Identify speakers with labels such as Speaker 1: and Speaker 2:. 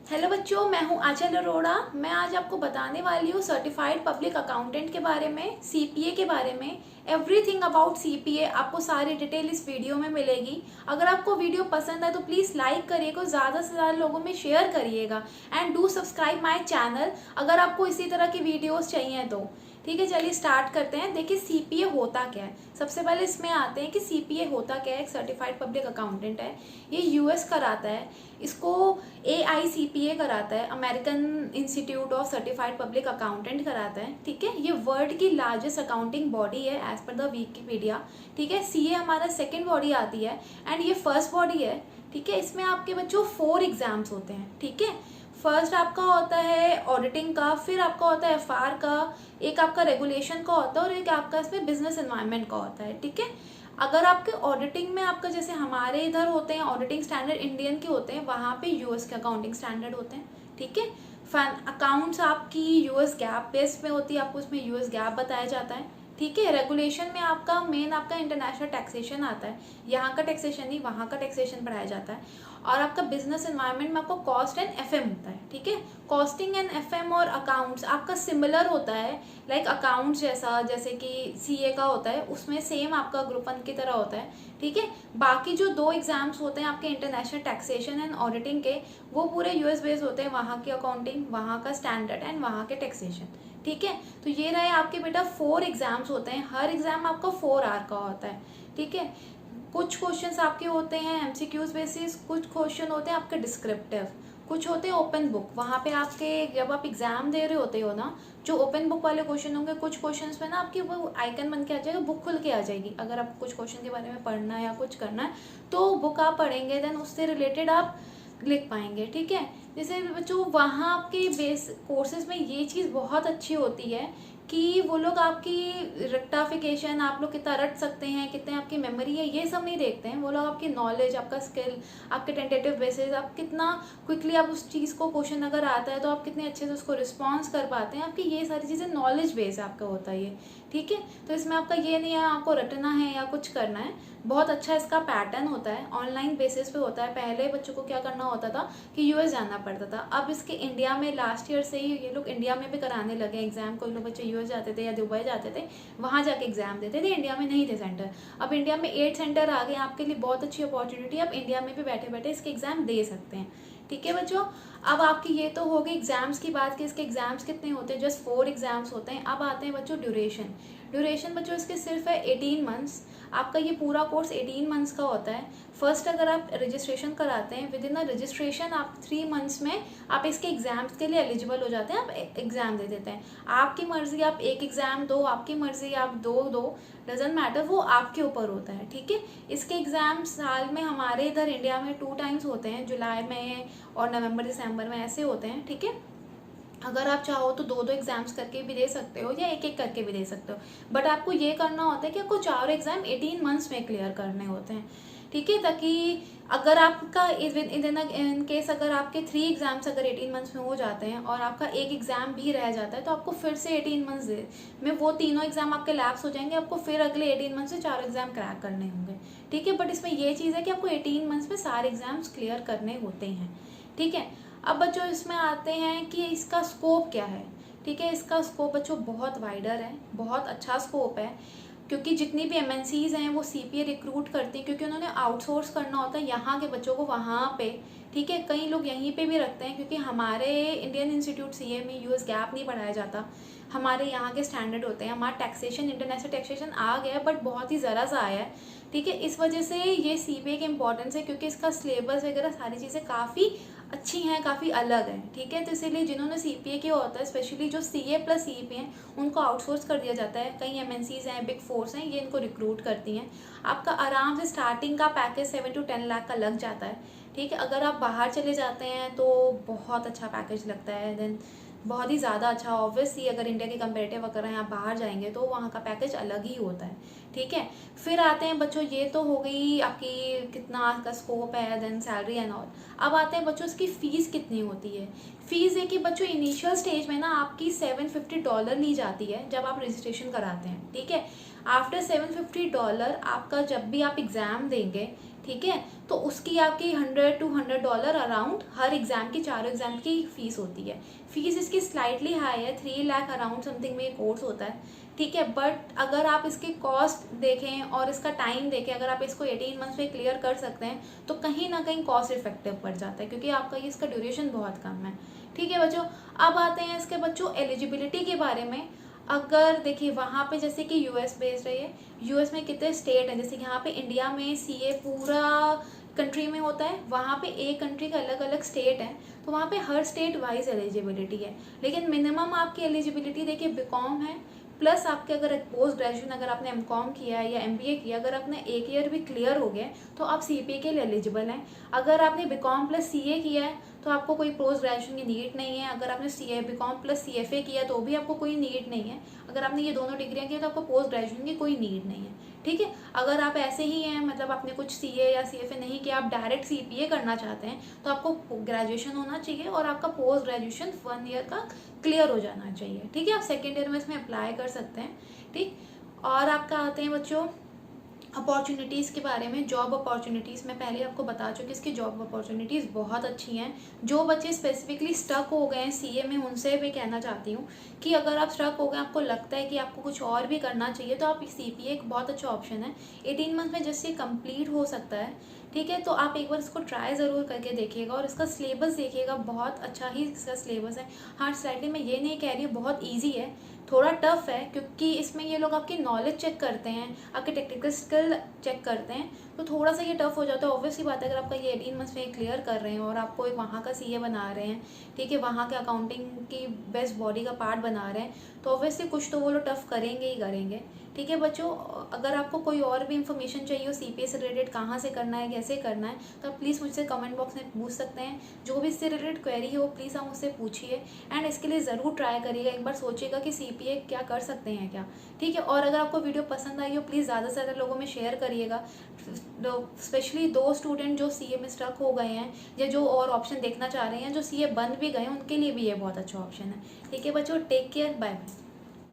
Speaker 1: Hello बच्चों, मैं हूं आंचल अरोड़ा। मैं आज आपको बताने वाली हूँ सर्टिफाइड पब्लिक अकाउंटेंट के बारे में, सीपीए के बारे में। एवरीथिंग अबाउट सीपीए आपको सारी डिटेल इस वीडियो में मिलेगी। अगर आपको वीडियो पसंद है तो प्लीज़ लाइक करिएगा, ज़्यादा से ज़्यादा लोगों में शेयर करिएगा and do subscribe my channel अगर आपको इसी तरह की वीडियोज़ चाहिए तो। ठीक है, चलिए स्टार्ट करते हैं। देखिए सीपीए होता क्या है। सबसे पहले इसमें आते हैं कि सीपीए होता क्या है। एक सर्टिफाइड पब्लिक अकाउंटेंट है, ये यूएस कराता है, इसको AICPA कराता है, American institute of certified public accountant कराता है। ठीक है, ये वर्ल्ड की लार्जेस्ट अकाउंटिंग बॉडी है एज पर द विकिपीडिया। ठीक है, सीए हमारा सेकेंड बॉडी आती है एंड ये फर्स्ट बॉडी है। ठीक है, इसमें आपके बच्चों 4 एग्जाम्स होते हैं। ठीक है, फर्स्ट आपका होता है ऑडिटिंग का, फिर आपका होता है एफआर का, एक आपका रेगुलेशन का होता है और एक आपका इसमें बिजनेस एनवायरनमेंट का होता है। ठीक है, अगर आपके ऑडिटिंग में आपका जैसे हमारे इधर होते हैं ऑडिटिंग स्टैंडर्ड इंडियन के होते हैं, वहाँ पे यूएस के अकाउंटिंग स्टैंडर्ड होते हैं। ठीक है, अकाउंट्स आपकी यूएस गैप बेस में होती है, आपको उसमें यूएस गैप बताया जाता है। ठीक है, रेगुलेशन में आपका मेन आपका इंटरनेशनल टैक्सेशन आता है, यहाँ का टैक्सेशन नहीं वहाँ का टैक्सेशन पढ़ाया जाता है। और आपका बिजनेस एनवायरनमेंट में आपको कॉस्ट एंड एफएम होता है। ठीक है, कॉस्टिंग एंड एफएम और अकाउंट्स आपका सिमिलर होता है, लाइक अकाउंट्स जैसा जैसे कि सीए का होता है, उसमें सेम आपका ग्रुप 1 की तरह होता है। ठीक है, बाकी जो 2 एग्जाम्स होते हैं आपके इंटरनेशनल टैक्सेशन एंड ऑडिटिंग के, वो पूरे यूएस बेस्ड होते हैं, वहाँ की अकाउंटिंग, वहाँ का स्टैंडर्ड एंड वहाँ के टैक्सेशन। ठीक है, तो ये रहे आपके बेटा 4 एग्जाम्स होते हैं, हर एग्जाम आपका 4 आवर का होता है। ठीक है, कुछ क्वेश्चंस आपके होते हैं एमसीक्यूज बेसिस, कुछ क्वेश्चन होते हैं आपके डिस्क्रिप्टिव, कुछ होते हैं ओपन बुक। वहाँ पे आपके जब आप एग्जाम दे रहे होते हो ना, जो ओपन बुक वाले क्वेश्चन होंगे, कुछ क्वेश्चंस में ना आपकी वो आइकन बन के आ जाएगा, बुक खुल के आ जाएगी। अगर आपको कुछ क्वेश्चन के बारे में पढ़ना है या कुछ करना है तो बुक आप पढ़ेंगे, देन उससे रिलेटेड आप लिख पाएंगे। ठीक है, जैसे बच्चों वहाँ आपके बेस कोर्सेज में ये चीज़ बहुत अच्छी होती है कि वो लोग आपकी रेक्टाफिकेशन, आप लोग कितना रट सकते हैं, कितने आपकी मेमोरी है, ये सब नहीं देखते हैं। वो लोग आपकी नॉलेज, आपका स्किल, आपके टेंटेटिव बेसिस, आप कितना क्विकली आप उस चीज़ को, क्वेश्चन अगर आता है तो आप कितने अच्छे से उसको रिस्पॉन्स कर पाते हैं, आपकी ये सारी चीज़ें नॉलेज बेस आपका होता है ये। ठीक है, तो इसमें आपका ये नहीं है आपको रटना है या कुछ करना है। बहुत अच्छा इसका पैटर्न होता है, ऑनलाइन बेसिस पे होता है। पहले बच्चों को क्या करना होता था कि यूएस जाना पड़ता था, अब इसके इंडिया में लास्ट ईयर से ही ये लोग इंडिया में भी कराने लगे एग्जाम। कोई लोग बच्चे यूएस जाते थे या दुबई जाते थे, वहाँ जाके एग्जाम देते थे, इंडिया में नहीं थे सेंटर। अब इंडिया में 8 सेंटर आ गए, आपके लिए बहुत अच्छी अपॉर्चुनिटी, आप इंडिया में भी बैठे बैठे इसके एग्जाम दे सकते हैं। ठीक है बच्चों, अब आपकी ये तो हो गई एग्जाम्स की बात कि इसके एग्जाम्स कितने होते हैं, जस्ट 4 एग्जाम्स होते हैं। अब आते हैं बच्चों ड्यूरेशन बच्चों इसके सिर्फ है 18 मंथ्स। आपका ये पूरा कोर्स 18 मंथ्स का होता है। फर्स्ट अगर आप रजिस्ट्रेशन कराते हैं, विद इन द रजिस्ट्रेशन आप 3 मंथ्स में आप इसके एग्जाम्स के लिए एलिजिबल हो जाते हैं, आप एग्जाम दे देते हैं। आपकी मर्जी आप एक एग्जाम दो, आपकी मर्जी आप दो, डजेंट मैटर, वो आपके ऊपर होता है। ठीक है, इसके एग्जाम साल में हमारे इधर इंडिया में 2 टाइम्स होते हैं, जुलाई में और नवंबर दिसंबर में ऐसे होते हैं। ठीक है, अगर आप चाहो तो 2 एग्जाम्स करके भी दे सकते हो या एक करके भी दे सकते हो, बट आपको ये करना होता है कि आपको 4 एग्जाम 18 मंथ्स में क्लियर करने होते हैं। ठीक है, ताकि अगर आपका इन केस अगर आपके 3 एग्जाम्स अगर 18 मंथ्स में हो जाते हैं और आपका एक एग्जाम भी रह जाता है तो आपको फिर से 18 मंथ्स में वो तीनों एग्जाम आपके लैप्स हो जाएंगे, आपको फिर अगले 18 मंथ्स से 4 एग्जाम क्रैक करने होंगे। ठीक है, बट इसमें ये चीज़ है कि आपको 18 मंथ्स में सारे एग्जाम्स क्लियर करने होते हैं। ठीक है, अब बच्चों इसमें आते हैं कि इसका स्कोप क्या है। ठीक है, इसका स्कोप बच्चों बहुत वाइडर है, बहुत अच्छा स्कोप है, क्योंकि जितनी भी एमएनसीज हैं वो सीपीए रिक्रूट करती हैं, क्योंकि उन्होंने आउटसोर्स करना होता है यहाँ के बच्चों को वहाँ पे। ठीक है, कई लोग यहीं पे भी रखते हैं, क्योंकि हमारे इंडियन इंस्टीट्यूट सीए में यूएस गैप नहीं पढ़ाया जाता, हमारे यहाँ के स्टैंडर्ड होते हैं। हमारा टैक्सेशन, इंटरनेशनल टैक्सेशन आ गया बट बहुत ही ज़रा सा आया है। ठीक है, इस वजह से ये सीपीए की इम्पोर्टेंस है, क्योंकि इसका सिलेबस वगैरह सारी चीज़ें काफ़ी अच्छी हैं, काफ़ी अलग हैं। ठीक है, तो इसीलिए जिन्होंने सीपीए किया होता है, स्पेशली जो सीए प्लस सीपीए हैं, उनको आउटसोर्स कर दिया जाता है। कई एमएनसीज हैं, बिग फोर्स हैं, ये इनको रिक्रूट करती हैं। आपका आराम से स्टार्टिंग का पैकेज 7 to 10 लाख का लग जाता है। ठीक है, अगर आप बाहर चले जाते हैं तो बहुत अच्छा पैकेज लगता है, देन बहुत ही ज़्यादा अच्छा। ऑब्वियसली अगर इंडिया के कंपेरेटिव अगर आप बाहर जाएंगे तो वहाँ का पैकेज अलग ही होता है। ठीक है, फिर आते हैं बच्चों, ये तो हो गई आपकी कितना का स्कोप है, देन सैलरी एंड ऑल। अब आते हैं बच्चों इसकी फ़ीस कितनी होती है। फ़ीस है कि बच्चों इनिशियल स्टेज में ना आपकी $750 ली जाती है जब आप रजिस्ट्रेशन कराते हैं। ठीक है, आफ्टर $750 आपका जब भी आप एग्ज़ाम देंगे, ठीक है। तो उसकी आपकी $100 अराउंड हर एग्ज़ाम की, चारों एग्ज़ाम की फ़ीस होती है। फ़ीस इसकी स्लाइटली हाई है, 3 लाख अराउंड समथिंग में ये कोर्स होता है, ठीक है। बट अगर आप इसकी कॉस्ट देखें और इसका टाइम देखें, अगर आप इसको 18 मंथ्स में क्लियर कर सकते हैं तो कहीं ना कहीं कॉस्ट इफेक्टिव पड़ जाता है, क्योंकि आपका ये इसका ड्यूरेशन बहुत कम है, ठीक है बच्चों। अब आते हैं इसके बच्चों एलिजिबिलिटी के बारे में। अगर देखिए वहाँ पे जैसे कि यूएस बेस्ड है ये, यूएस में कितने स्टेट हैं, जैसे यहाँ पे इंडिया में सीए पूरा कंट्री में होता है, वहाँ पे एक कंट्री का अलग अलग स्टेट है, तो वहाँ पे हर स्टेट वाइज एलिजिबिलिटी है। लेकिन मिनिमम आपकी एलिजिबिलिटी देखिए बीकॉम है, प्लस आपके अगर पोस्ट ग्रेजुएशन अगर आपने एमकॉम किया है या एमबीए किया, अगर आपने एक ईयर भी क्लियर हो गया तो आप सीपीए के लिए एलिजिबल हैं। अगर आपने बीकॉम प्लस सीए किया है तो आपको कोई पोस्ट ग्रेजुएशन की नीड नहीं है। अगर आपने सीए बीकॉम प्लस सीएफए किया तो भी आपको कोई नीड नहीं है। अगर आपने ये दोनों डिग्रियां की तो आपको पोस्ट ग्रेजुएशन की कोई नीड नहीं है, ठीक है। अगर आप ऐसे ही हैं, मतलब आपने कुछ सीए या सीएफए नहीं किया, आप डायरेक्ट सीपीए करना चाहते हैं, तो आपको ग्रेजुएशन होना चाहिए और आपका पोस्ट ग्रेजुएशन 1 ईयर का क्लियर हो जाना चाहिए, ठीक है। आप सेकेंड ईयर में इसमें अप्लाई कर सकते हैं, ठीक। और आपका आते हैं बच्चों अपॉर्चुनिटीज़ के बारे में। जॉब अपॉर्चुनिटीज़ मैं पहले आपको बता चुकी, इसकी जॉब अपॉर्चुनिटीज़ बहुत अच्छी हैं। जो बच्चे स्पेसिफिकली स्टक हो गए हैं सीए में, उनसे भी कहना चाहती हूँ कि अगर आप स्टक हो गए, आपको लगता है कि आपको कुछ और भी करना चाहिए, तो आप सीपीए एक बहुत अच्छा ऑप्शन है। 18 मंथ में जैसे कंप्लीट हो सकता है, ठीक है। तो आप एक बार इसको ट्राई ज़रूर करके देखिएगा और इसका सिलेबस देखिएगा, बहुत अच्छा ही इसका सिलेबस है। हाँ, स्लाइडली मैं ये नहीं कह रही हूँ बहुत ईजी है, थोड़ा टफ है, क्योंकि इसमें ये लोग आपकी नॉलेज चेक करते हैं, आपके टेक्निकल स्किल चेक करते हैं, तो थोड़ा सा ये टफ हो जाता है। ऑब्वियसली बात है, अगर आपका ये 18 मंथ्स में क्लियर कर रहे हैं और आपको एक वहाँ का सीए बना रहे हैं, ठीक है, वहाँ के अकाउंटिंग की बेस्ट बॉडी का पार्ट बना रहे हैं, तो ऑब्वियसली कुछ तो वो लोग टफ करेंगे ही करेंगे, ठीक है बच्चों। अगर आपको कोई और भी इन्फॉर्मेशन चाहिए हो सीपीए से रिलेटेड, कहाँ से करना है, कैसे करना है, तो आप प्लीज़ मुझसे कमेंट बॉक्स में पूछ सकते हैं। जो भी इससे रिलेटेड क्वेरी हो प्लीज़ आप मुझसे पूछिए, एंड इसके लिए ज़रूर ट्राई करिएगा, एक बार सोचिएगा कि सीपीए क्या कर सकते हैं क्या, ठीक है। और अगर आपको वीडियो पसंद आई हो प्लीज़ ज़्यादा से ज़्यादा लोगों में शेयर करिएगा, स्पेशली दो स्टूडेंट जो सीए में स्टक हो गए हैं या जो और ऑप्शन देखना चाह रहे हैं, जो सीए बन भी गए हैं, उनके लिए भी ये बहुत अच्छा ऑप्शन है, ठीक है बच्चों। Take care, bye bye.